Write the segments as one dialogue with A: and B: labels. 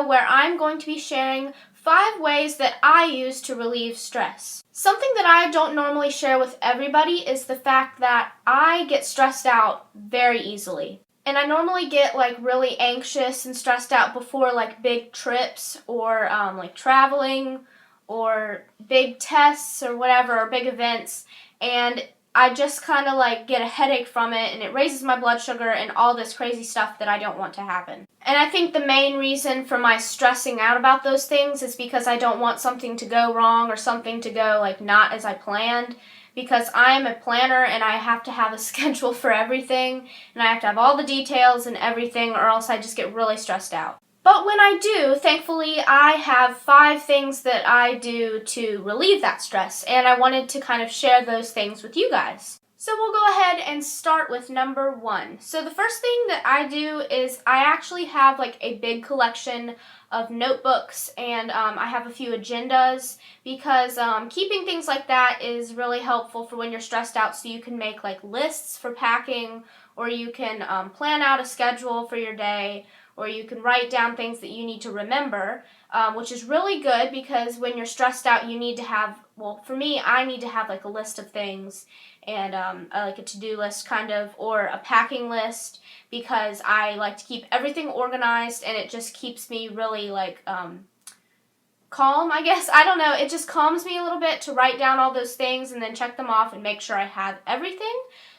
A: video where I'm going to be sharing 5 ways that I use to relieve stress. Something that I don't normally share with everybody is the fact that I get stressed out very easily. And I normally get really anxious and stressed out before big trips or traveling or big tests or whatever, or big events. And I just kind of get a headache from it, and it raises my blood sugar and all this crazy stuff that I don't want to happen. And I think the main reason for my stressing out about those things is because I don't want something to go wrong or something to go not as I planned, because I am a planner and I have to have a schedule for everything, and I have to have all the details and everything, or else I just get really stressed out. But when I do, thankfully, I have 5 things that I do to relieve that stress, and I wanted to kind of share those things with you guys. So we'll go ahead and start with number 1. So the first thing that I do is I actually have a big collection of notebooks, and I have a few agendas, because keeping things like that is really helpful for when you're stressed out, so you can make lists for packing, or you can plan out a schedule for your day, or you can write down things that you need to remember, which is really good because when you're stressed out, you need to have, well, for me, I need to have a list of things, and I like a to-do list kind of, or a packing list, because I like to keep everything organized, and it just keeps me really calm, I guess. I don't know, it just calms me a little bit to write down all those things and then check them off and make sure I have everything.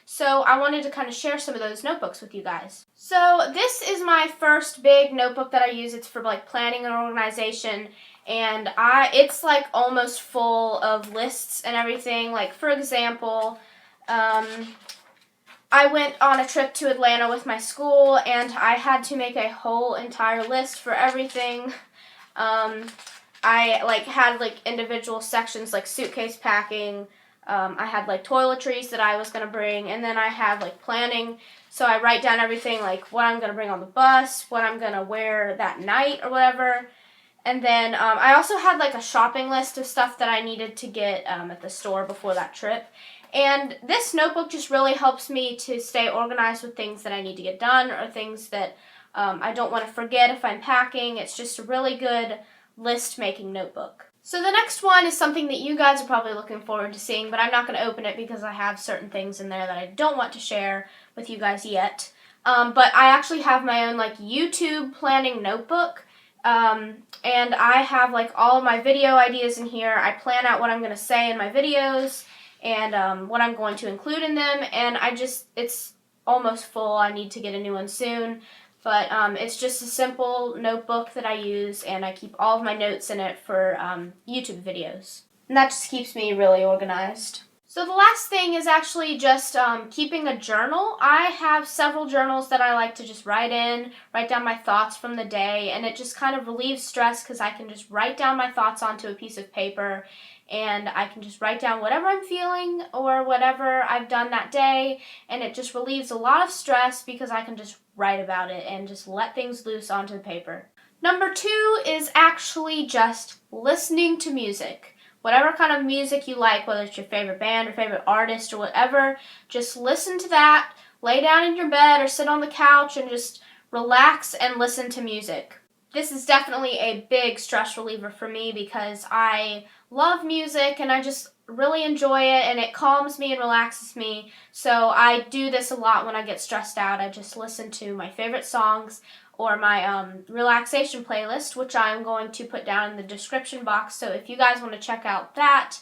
A: So I wanted to kind of share some of those notebooks with you guys. So this is my first big notebook that I use. It's for planning and organization, and it's almost full of lists and everything. For example, I went on a trip to Atlanta with my school, and I had to make a whole entire list for everything. I had individual sections suitcase packing. I had toiletries that I was going to bring, and then I have planning, so I write down everything what I'm going to bring on the bus, what I'm going to wear that night or whatever. And then I also had a shopping list of stuff that I needed to get at the store before that trip. And this notebook just really helps me to stay organized with things that I need to get done, or things that I don't want to forget if I'm packing. It's just a really good list-making notebook. So the next one is something that you guys are probably looking forward to seeing, but I'm not going to open it because I have certain things in there that I don't want to share with you guys yet. But I actually have my own YouTube planning notebook, and I have all of my video ideas in here. I plan out what I'm going to say in my videos and what I'm going to include in them, and it's almost full. I need to get a new one soon. But it's just a simple notebook that I use, and I keep all of my notes in it for YouTube videos. And that just keeps me really organized. So the last thing is actually just keeping a journal. I have several journals that I like to just write down my thoughts from the day, and it just kind of relieves stress because I can just write down my thoughts onto a piece of paper, and I can just write down whatever I'm feeling or whatever I've done that day, and it just relieves a lot of stress because I can just write about it and just let things loose onto the paper. Number 2 is actually just listening to music. Whatever kind of music you like, whether it's your favorite band or favorite artist or whatever, just listen to that, lay down in your bed or sit on the couch and just relax and listen to music. This is definitely a big stress reliever for me because I love music and I just really enjoy it, and it calms me and relaxes me. So I do this a lot when I get stressed out. I just listen to my favorite songs or my relaxation playlist, which I'm going to put down in the description box. So if you guys want to check out that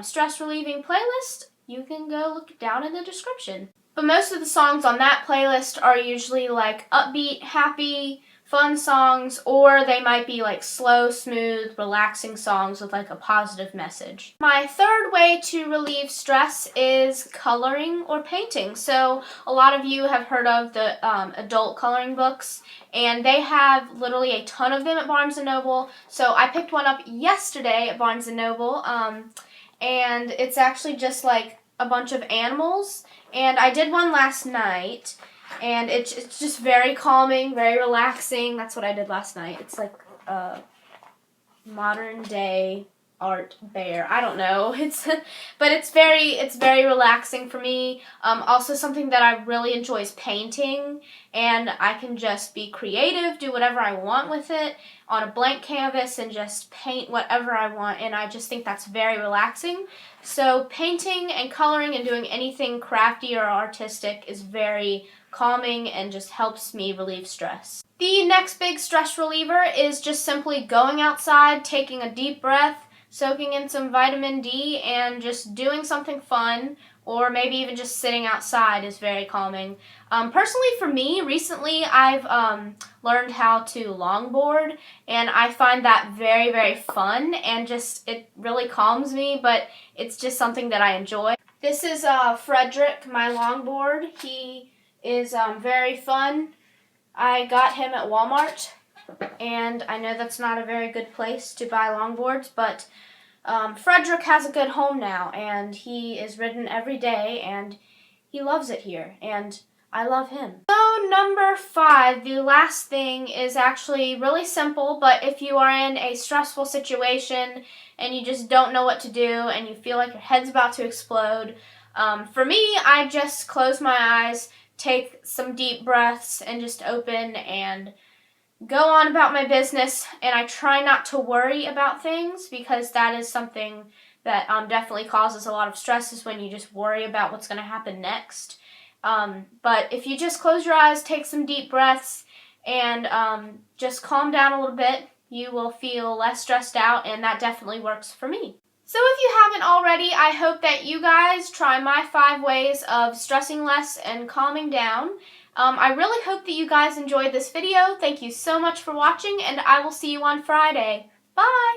A: stress relieving playlist, you can go look down in the description. But most of the songs on that playlist are usually upbeat, happy, fun songs, or they might be slow, smooth, relaxing songs with a positive message. My third way to relieve stress is coloring or painting. So a lot of you have heard of the adult coloring books, and they have literally a ton of them at Barnes & Noble. So I picked one up yesterday at Barnes & Noble, and it's actually just a bunch of animals, and I did one last night. And it's just very calming, very relaxing. That's what I did last night. It's modern day art bear. I don't know. But it's very relaxing for me. Also something that I really enjoy is painting, and I can just be creative, do whatever I want with it on a blank canvas and just paint whatever I want, and I just think that's very relaxing. So painting and coloring and doing anything crafty or artistic is very calming and just helps me relieve stress. The next big stress reliever is just simply going outside, taking a deep breath, soaking in some vitamin D, and just doing something fun, or maybe even just sitting outside is very calming. Personally for me, recently I've learned how to longboard, and I find that very, very fun, and just it really calms me, but it's just something that I enjoy. This is Frederick, my longboard. He is very fun. I got him at Walmart, and I know that's not a very good place to buy longboards, but Frederick has a good home now, and he is ridden every day, and he loves it here, and I love him. So number 5, the last thing, is actually really simple, but if you are in a stressful situation and you just don't know what to do and you feel like your head's about to explode, for me, I just close my eyes, take some deep breaths, and just open and go on about my business, and I try not to worry about things, because that is something that definitely causes a lot of stress, is when you just worry about what's going to happen next. But if you just close your eyes, take some deep breaths, and just calm down a little bit, you will feel less stressed out, and that definitely works for me. So if you haven't already, I hope that you guys try my 5 ways of stressing less and calming down. I really hope that you guys enjoyed this video. Thank you so much for watching, and I will see you on Friday. Bye!